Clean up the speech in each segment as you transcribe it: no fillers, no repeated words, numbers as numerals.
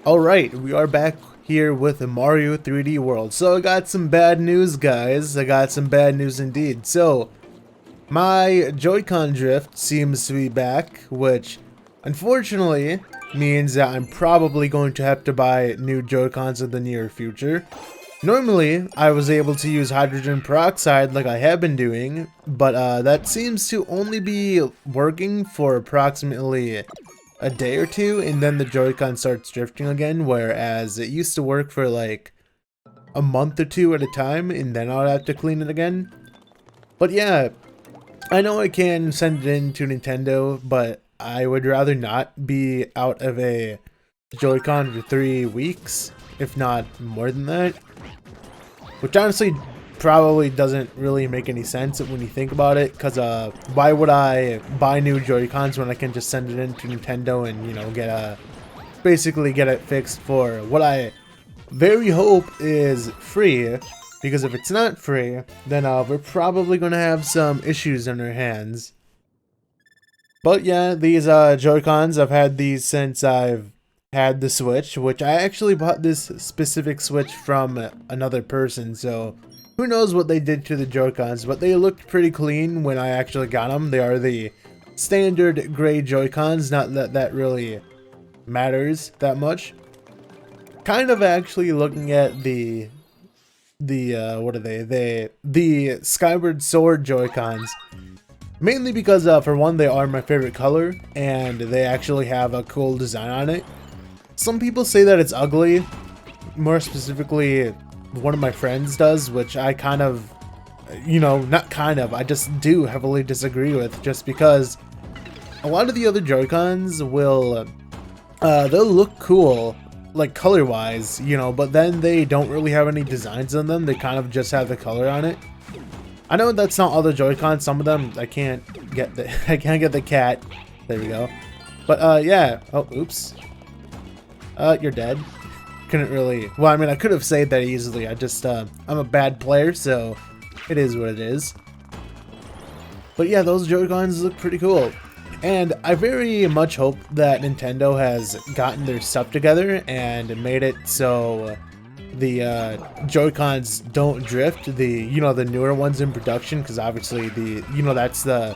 Alright, we are back here with Mario 3D World. So I got some bad news, guys. I got some bad news indeed. So, my Joy-Con drift seems to be back, which unfortunately means that I'm probably going to have to buy new Joy-Cons in the near future. Normally, I was able to use hydrogen peroxide like I have been doing, but that seems to only be working for approximately a day or two, and then the Joy-Con starts drifting again, whereas it used to work for like a month or two at a time, and then I'll have to clean it again. But yeah, I know I can send it in to Nintendo, but I would rather not be out of a Joy-Con for 3 weeks, if not more than that. Which honestly probably doesn't really make any sense when you think about it, because why would I buy new Joy-Cons when I can just send it into Nintendo and, you know, basically get it fixed for what I very hope is free, because if it's not free, then we're probably going to have some issues on our hands. But yeah, these Joy-Cons, I've had these since I've had the Switch, which I actually bought this specific Switch from another person, so who knows what they did to the Joy-Cons, but they looked pretty clean when I actually got them. They are the standard gray Joy-Cons, not that that really matters that much. Kind of actually looking at the what are they? The Skyward Sword Joy-Cons. Mainly because for one, they are my favorite color, and they actually have a cool design on it. Some people say that it's ugly, more specifically one of my friends does, which I kind of, you know, not kind of, I just do heavily disagree with, just because a lot of the other Joy-Cons will, they'll look cool, like color-wise, you know, but then they don't really have any designs on them, they kind of just have the color on it. I know that's not all the Joy-Cons, some of them I can't get I can't get the cat, there we go. But yeah, oh, oops. You're dead. Couldn't really, well, I mean, I could have saved that easily. I just, I'm a bad player, so it is what it is. But yeah, those Joy-Cons look pretty cool. And I very much hope that Nintendo has gotten their stuff together and made it so the Joy-Cons don't drift, you know, the newer ones in production, because obviously you know, that's the,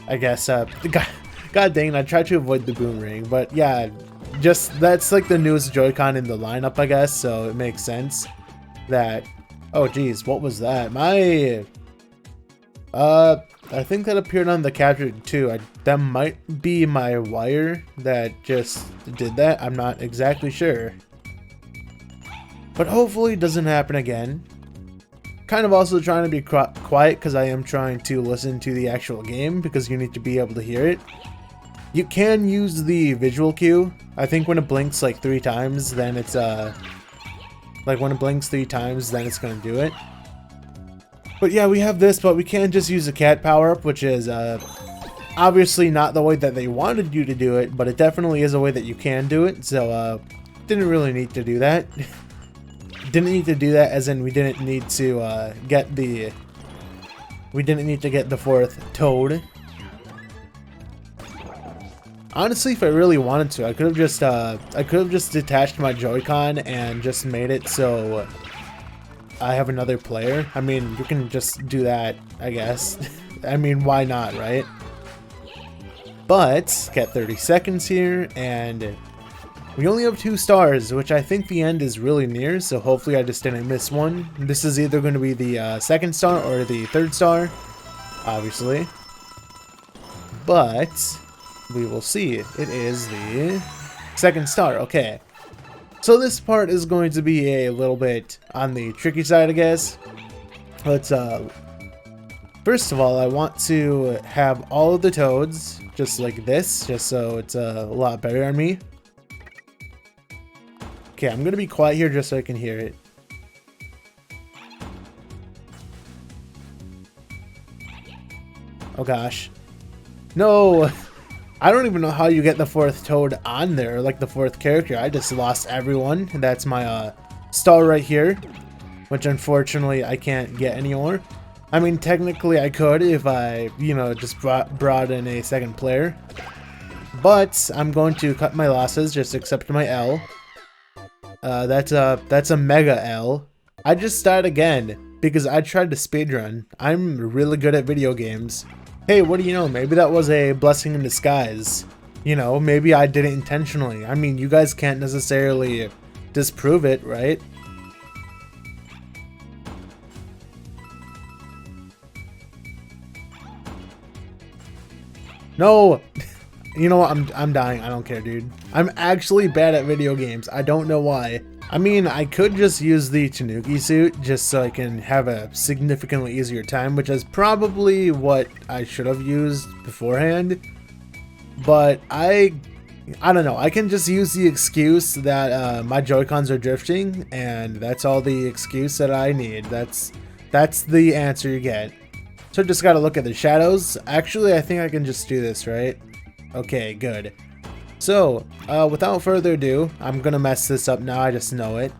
I guess, God dang it, I tried to avoid the boomerang, but yeah, just that's like the newest Joy-Con in the lineup, I guess, so it makes sense that, oh geez, what was that? I think that appeared on the capture too. That might be my wire that just did that. I'm not exactly sure, but hopefully it doesn't happen again. Kind of also trying to be quiet because I am trying to listen to the actual game, because you need to be able to hear it. You can use the visual cue. I think when it blinks like 3 times, then it's like when it blinks 3 times, then it's gonna do it. But yeah, we have this, but we can't just use the cat power-up, which is obviously not the way that they wanted you to do it, but it definitely is a way that you can do it. So didn't really need to do that. Didn't need to do that, as in we didn't need to get the 4th toad. Honestly, if I really wanted to, I could have just detached my Joy-Con and just made it so I have another player. I mean, you can just do that, I guess. I mean, why not, right? But get 30 seconds here, and we only have 2 stars, which I think the end is really near, so hopefully I just didn't miss one. This is either going to be the 2nd star or the 3rd star, obviously. But we will see. It is the 2nd star. Okay. So this part is going to be a little bit on the tricky side, I guess. Let's first of all, I want to have all of the toads just like this, just so it's a lot better on me. Okay, I'm gonna be quiet here just so I can hear it. Oh gosh. No! I don't even know how you get the 4th toad on there, like the 4th character. I just lost everyone. That's my star right here, which unfortunately I can't get anymore. I mean, technically I could if I, you know, just brought in a 2nd player. But I'm going to cut my losses, just accept my L. That's a mega L. I just died again because I tried to speedrun. I'm really good at video games. Hey, what do you know? Maybe that was a blessing in disguise. You know, maybe I did it intentionally. I mean, you guys can't necessarily disprove it, right? No! You know what? I'm dying. I don't care, dude. I'm actually bad at video games. I don't know why. I mean, I could just use the Tanuki suit just so I can have a significantly easier time, which is probably what I should have used beforehand. But I don't know. I can just use the excuse that my Joy-Cons are drifting, and that's all the excuse that I need. That's the answer you get. So just gotta look at the shadows. Actually, I think I can just do this, right? Okay, good. So, without further ado, I'm gonna mess this up now, I just know it.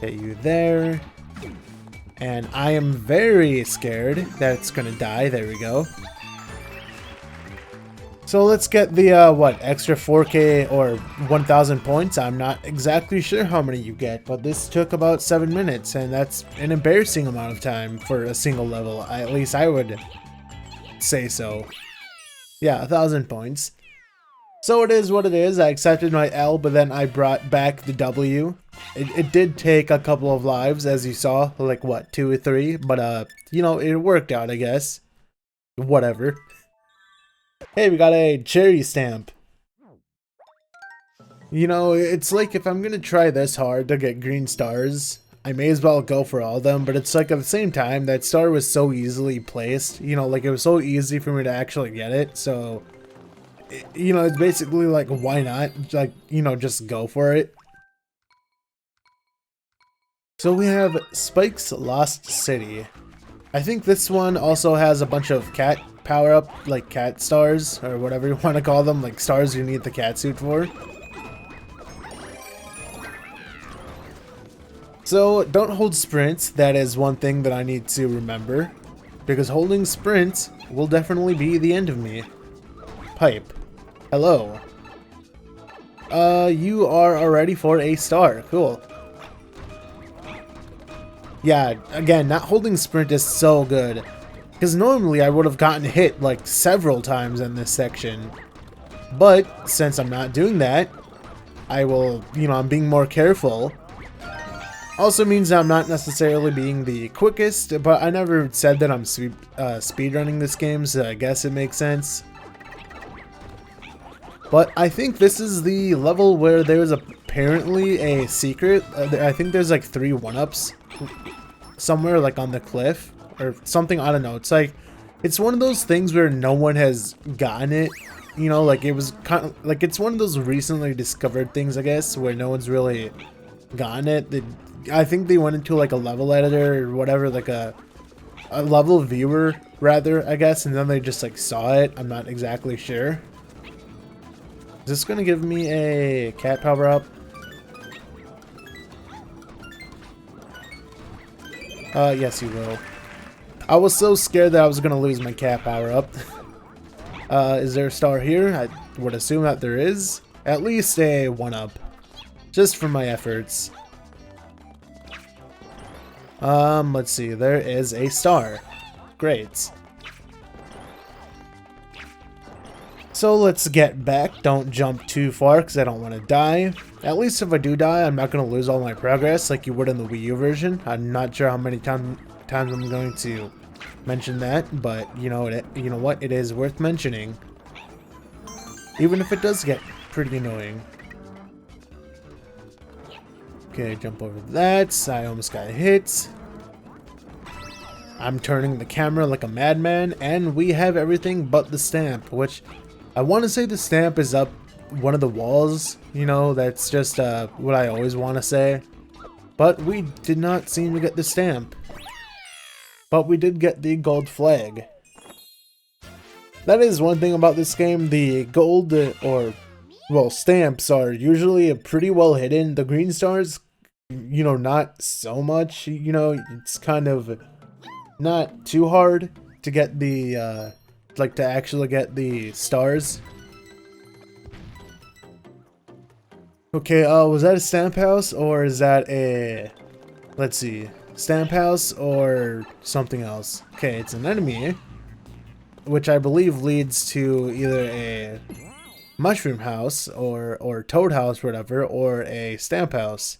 Get you there. And I am very scared that it's gonna die. There we go. So let's get the, what, extra 4K or 1,000 points. I'm not exactly sure how many you get, but this took about 7 minutes, and that's an embarrassing amount of time for a single level. At least I would say so. Yeah, 1,000 points. So it is what it is. I accepted my L, but then I brought back the W. It did take a couple of lives, as you saw, like what, 2 or 3, but you know, it worked out, I guess. Whatever. Hey, we got a cherry stamp. You know, it's like if I'm gonna try this hard to get green stars, I may as well go for all of them, but it's like at the same time, that star was so easily placed, you know, like it was so easy for me to actually get it, so, you know, it's basically like, why not, like, you know, just go for it. So we have Spike's Lost City. I think this one also has a bunch of cat power-up, like cat stars, or whatever you want to call them, like stars you need the cat suit for. So, don't hold sprints. That is one thing that I need to remember. Because holding sprints will definitely be the end of me. Pipe. Hello. You are already for a star. Cool. Yeah, again, not holding sprint is so good. Because normally I would have gotten hit like several times in this section. But, since I'm not doing that, I will, you know, I'm being more careful. Also means I'm not necessarily being the quickest, but I never said that I'm speedrunning this game, so I guess it makes sense. But I think this is the level where there's apparently a secret. I think there's like 3 one-ups somewhere like on the cliff or something, I don't know. It's like, it's one of those things where no one has gotten it. You know, like it was kind of like, it's one of those recently discovered things, I guess, where no one's really gotten it. I think they went into like a level editor or whatever, like a level viewer rather, I guess, and then they just like saw it. I'm not exactly sure. Is this gonna give me a cat power up? Yes you will. I was so scared that I was gonna lose my cat power up. Is there a star here? I would assume that there is. At least a 1-up. Just for my efforts. Let's see. There is a star. Great. So let's get back. Don't jump too far because I don't want to die. At least if I do die, I'm not going to lose all my progress like you would in the Wii U version. I'm not sure how many times I'm going to mention that, but you know what? It is worth mentioning. Even if it does get pretty annoying. Okay, jump over that. I almost got hit. I'm turning the camera like a madman, and we have everything but the stamp, which I want to say the stamp is up one of the walls. You know, that's just what I always want to say. But we did not seem to get the stamp. But we did get the gold flag. That is one thing about this game. The gold well, stamps are usually pretty well hidden. The green stars, you know, not so much. You know, it's kind of not too hard to get the, like to actually get the stars. Okay, was that a stamp house or is that a... Let's see. Stamp house or something else? Okay, it's an enemy, which I believe leads to either a mushroom house or toad house, whatever, or a stamp house.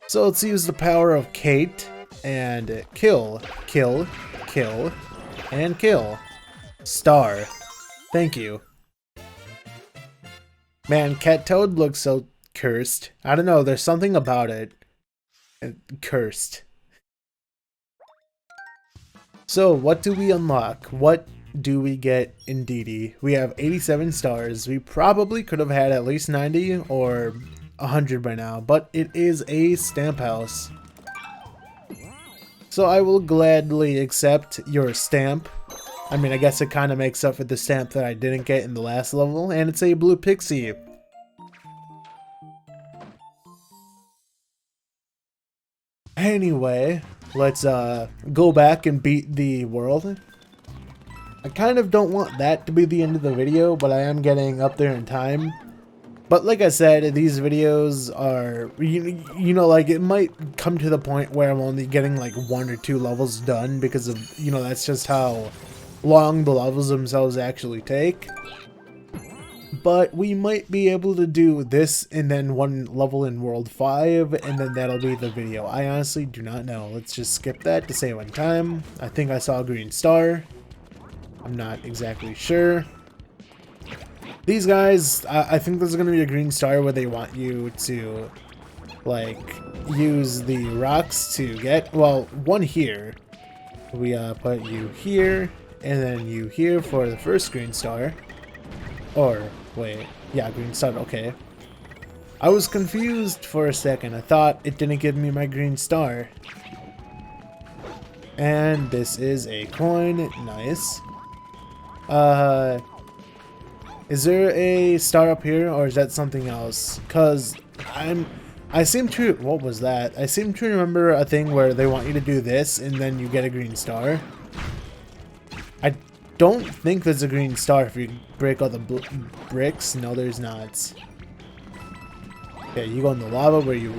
So let's use the power of Kate and kill, kill, kill, and kill. Star. Thank you. Man, Cat Toad looks so cursed. I don't know, there's something about it. Cursed. So, what do we unlock? What do we get in DD? We have 87 stars. We probably could have had at least 90 or 100 by now, but it is a stamp house. So I will gladly accept your stamp. I mean, I guess it kind of makes up for the stamp that I didn't get in the last level, and it's a blue pixie. Anyway, let's go back and beat the world. I kind of don't want that to be the end of the video, but I am getting up there in time. But like I said, these videos are, you know, like it might come to the point where I'm only getting like 1 or 2 levels done because of, you know, that's just how long the levels themselves actually take. But we might be able to do this and then 1 level in World 5 and then that'll be the video. I honestly do not know. Let's just skip that to save on time. I think I saw a green star. I'm not exactly sure. These guys, I think there's going to be a green star where they want you to, like, use the rocks to get, well, one here. We put you here, and then you here for the first green star. Or, wait, yeah, green star, okay. I was confused for a second. I thought it didn't give me my green star. And this is a coin, nice. Is there a star up here, or is that something else? Cause I seem to, what was that? I seem to remember a thing where they want you to do this and then you get a green star. I don't think there's a green star if you break all the bricks. No, there's not. Okay, you go in the lava where you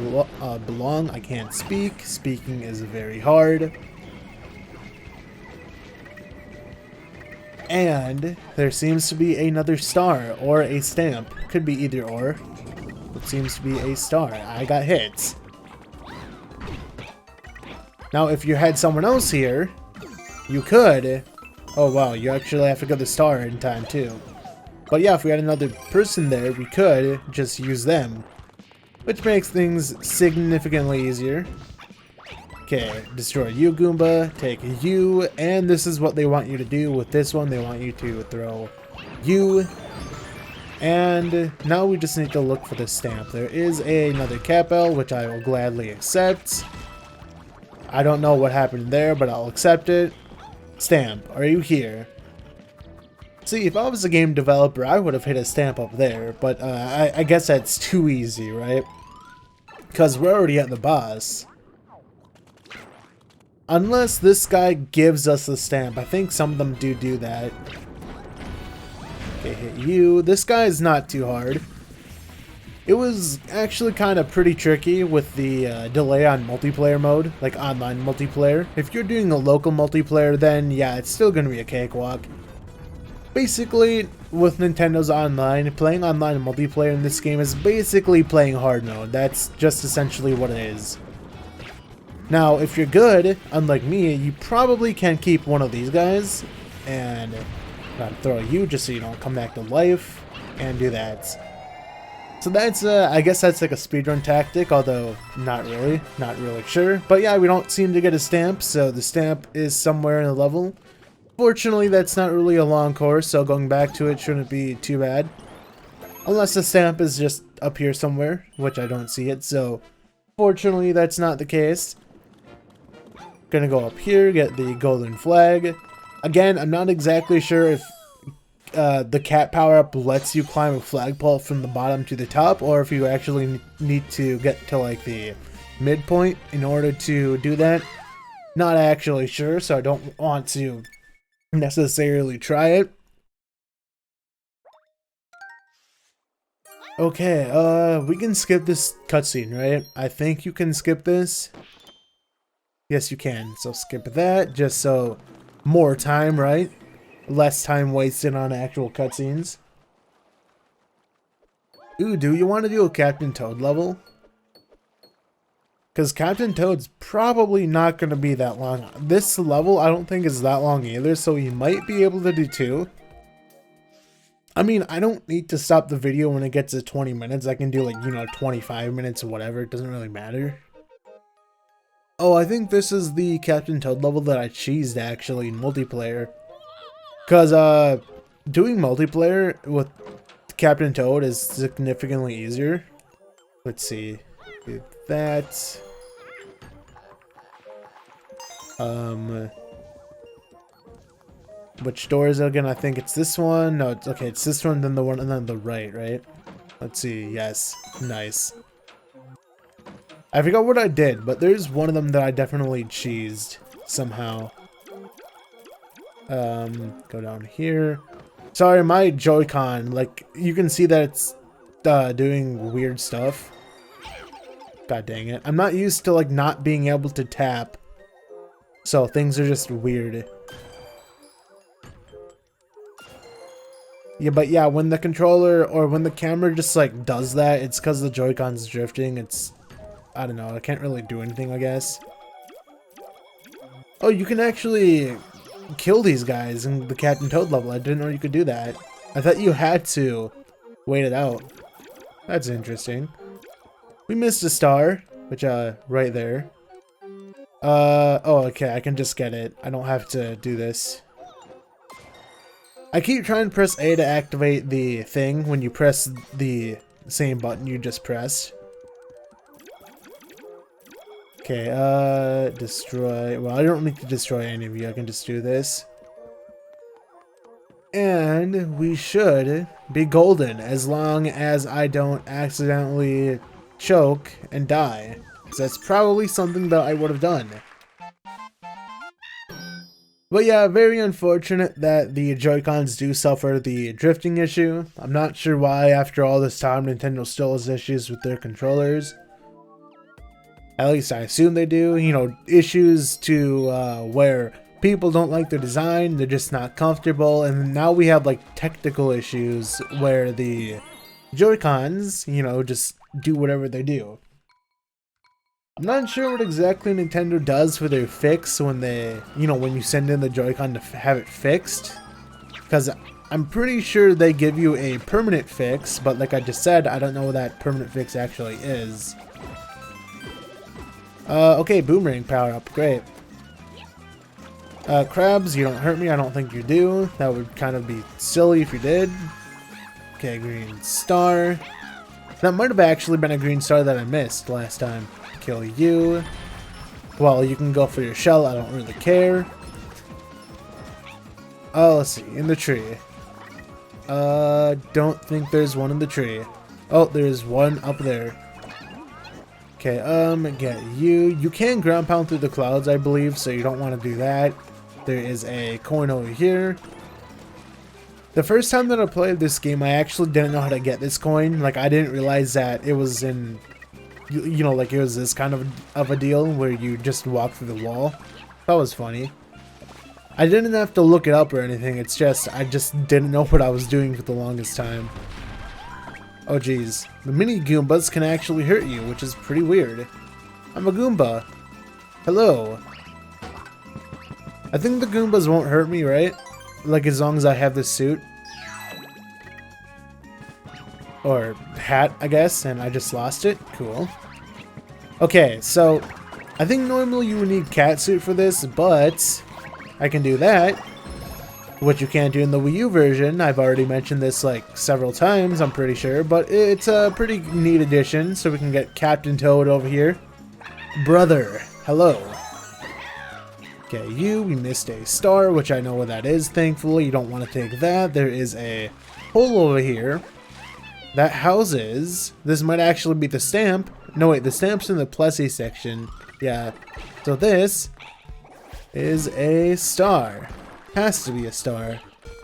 belong. I can't speak. Speaking is very hard. And there seems to be another star or a stamp. Could be either or. It seems to be a star. I got hits. Now, if you had someone else here, you could. Oh wow, you actually have to get the star in time too. But yeah, if we had another person there, we could just use them, which makes things significantly easier. Okay, destroy you, Goomba, take you, and this is what they want you to do with this one. They want you to throw you, and now we just need to look for the stamp. There is another Capel, which I will gladly accept. I don't know what happened there, but I'll accept it. Stamp, are you here? See, if I was a game developer, I would have hit a stamp up there, but I guess that's too easy, right? Because we're already at the boss. Unless this guy gives us the stamp. I think some of them do that. Okay, hit you. This guy is not too hard. It was actually kind of pretty tricky with the delay on multiplayer mode, like online multiplayer. If you're doing a local multiplayer, then yeah, it's still going to be a cakewalk. Basically, with Nintendo's online, playing online multiplayer in this game is basically playing hard mode. That's just essentially what it is. Now, if you're good, unlike me, you probably can keep one of these guys and throw you just so you don't come back to life and do that. So that's, I guess that's like a speedrun tactic, although not really sure. But yeah, we don't seem to get a stamp, so the stamp is somewhere in the level. Fortunately, that's not really a long course, so going back to it shouldn't be too bad. Unless the stamp is just up here somewhere, which I don't see it, so fortunately that's not the case. Gonna go up here, get the golden flag. Again, I'm not exactly sure if the cat power-up lets you climb a flagpole from the bottom to the top, or if you actually need to get to like the midpoint in order to do that. Not actually sure, so I don't want to necessarily try it. Okay, we can skip this cutscene, right? I think you can skip this. Yes, you can. So skip that, just so more time, right? Less time wasted on actual cutscenes. Ooh, do you want to do a Captain Toad level? Because Captain Toad's probably not going to be that long. This level, I don't think is that long either, so you might be able to do 2. I mean, I don't need to stop the video when it gets to 20 minutes. I can do like, you know, 25 minutes or whatever. It doesn't really matter. Oh, I think this is the Captain Toad level that I cheesed actually in multiplayer. Because, doing multiplayer with Captain Toad is significantly easier. Let's see. Do that. Which door is it again? I think it's this one. No, it's okay. It's this one, then the one, and then the right, right? Let's see. Yes. Nice. I forgot what I did, but there's one of them that I definitely cheesed somehow. Go down here. Sorry, my Joy-Con, like, you can see that it's doing weird stuff. God dang it. I'm not used to, like, not being able to tap. So things are just weird. Yeah, but yeah, when the controller or when the camera just, like, does that, it's because the Joy-Con's drifting. It's, I don't know, I can't really do anything, I guess. Oh, you can actually kill these guys in the Captain Toad level. I didn't know you could do that. I thought you had to wait it out. That's interesting. We missed a star, which, right there. Oh, okay, I can just get it. I don't have to do this. I keep trying to press A to activate the thing when you press the same button you just pressed. Okay, destroy. Well, I don't need to destroy any of you. I can just do this. And we should be golden as long as I don't accidentally choke and die. So that's probably something that I would have done. But yeah, very unfortunate that the Joy-Cons do suffer the drifting issue. I'm not sure why after all this time Nintendo still has issues with their controllers. At least I assume they do. You know, issues to where people don't like their design, they're just not comfortable, and now we have like technical issues where the Joy-Cons, you know, just do whatever they do. I'm not sure what exactly Nintendo does for their fix when they, you know, when you send in the Joy-Con to have it fixed. Because I'm pretty sure they give you a permanent fix, but like I just said, I don't know what that permanent fix actually is. Okay, boomerang power up, great. Crabs, you don't hurt me, I don't think you do. That would kind of be silly if you did. Okay, green star. That might have actually been a green star that I missed last time. Kill you. Well, you can go for your shell, I don't really care. Oh, let's see, in the tree. Don't think there's one in the tree. Oh, there's one up there. Okay, get you. You can ground pound through the clouds, I believe, so you don't want to do that. There is a coin over here. The first time that I played this game, I actually didn't know how to get this coin. Like, I didn't realize that it was in, you know, like it was this kind of a deal where you just walk through the wall. That was funny. I didn't have to look it up or anything. It's just, I just didn't know what I was doing for the longest time. Oh geez, the mini Goombas can actually hurt you, which is pretty weird. I'm a Goomba. Hello. I think the Goombas won't hurt me, right? Like as long as I have this suit. Or hat, I guess, and I just lost it. Cool. Okay, so I think normally you would need cat suit for this, but I can do that. What you can't do in the Wii U version. I've already mentioned this like several times, I'm pretty sure, but it's a pretty neat addition. So we can get Captain Toad over here. Brother, hello. Okay, we missed a star, which I know what that is, thankfully. You don't want to take that. There is a hole over here that houses, this might actually be the stamp. No, wait, the stamp's in the Plessy section. Yeah, so this is a star. Has to be a star.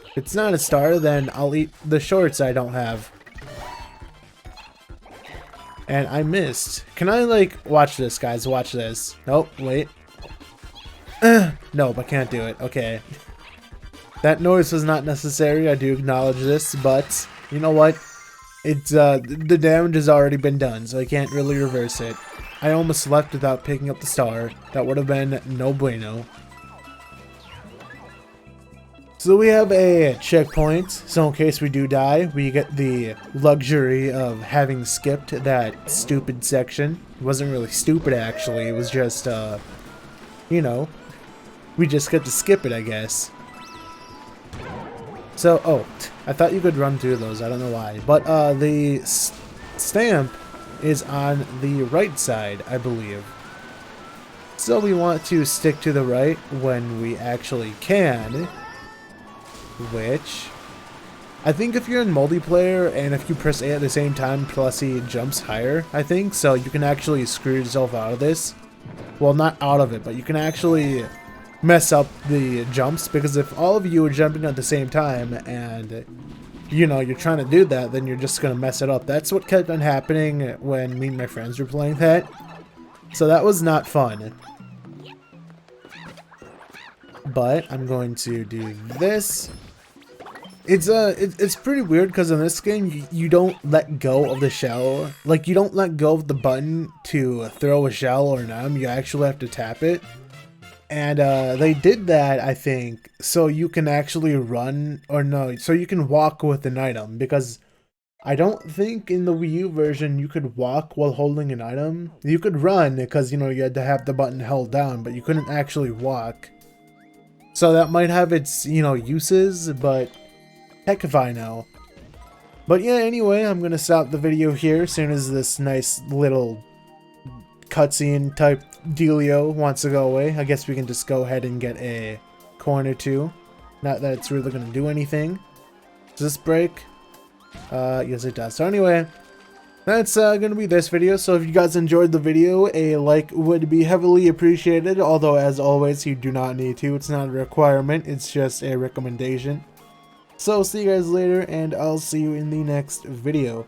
If it's not a star, then I'll eat the shorts I don't have. And I missed. Can I, like, watch this, guys? Watch this. Nope, wait. Nope, I can't do it. Okay. That noise was not necessary. I do acknowledge this, but you know what? It's, the damage has already been done, so I can't really reverse it. I almost left without picking up the star. That would have been no bueno. So we have a checkpoint, so in case we do die, we get the luxury of having skipped that stupid section. It wasn't really stupid, actually. It was just, you know, we just get to skip it, I guess. So, oh, I thought you could run through those. I don't know why. But the stamp is on the right side, I believe. So we want to stick to the right when we actually can. Which, I think if you're in multiplayer and if you press A at the same time, plus he jumps higher, I think. So you can actually screw yourself out of this. Well, not out of it, but you can actually mess up the jumps, because if all of you are jumping at the same time and you know you're trying to do that, then you're just gonna mess it up. That's what kept on happening when me and my friends were playing that, so that was not fun. But I'm going to do this. It's pretty weird because in this game you don't let go of the shell. Like, you don't let go of the button to throw a shell or an item. You actually have to tap it. And they did that, I think, so you can actually run, or no, so you can walk with an item, because I don't think in the Wii U version you could walk while holding an item. You could run because, you know, you had to have the button held down, but you couldn't actually walk. So that might have its, you know, uses, but heck if I know. But yeah, anyway, I'm gonna stop the video here as soon as this nice little cutscene type dealio wants to go away. I guess we can just go ahead and get a coin or two. Not that it's really gonna do anything. Does this break? Yes it does. So anyway, that's gonna be this video. So if you guys enjoyed the video, a like would be heavily appreciated. Although, as always, you do not need to. It's not a requirement. It's just a recommendation. So see you guys later, and I'll see you in the next video.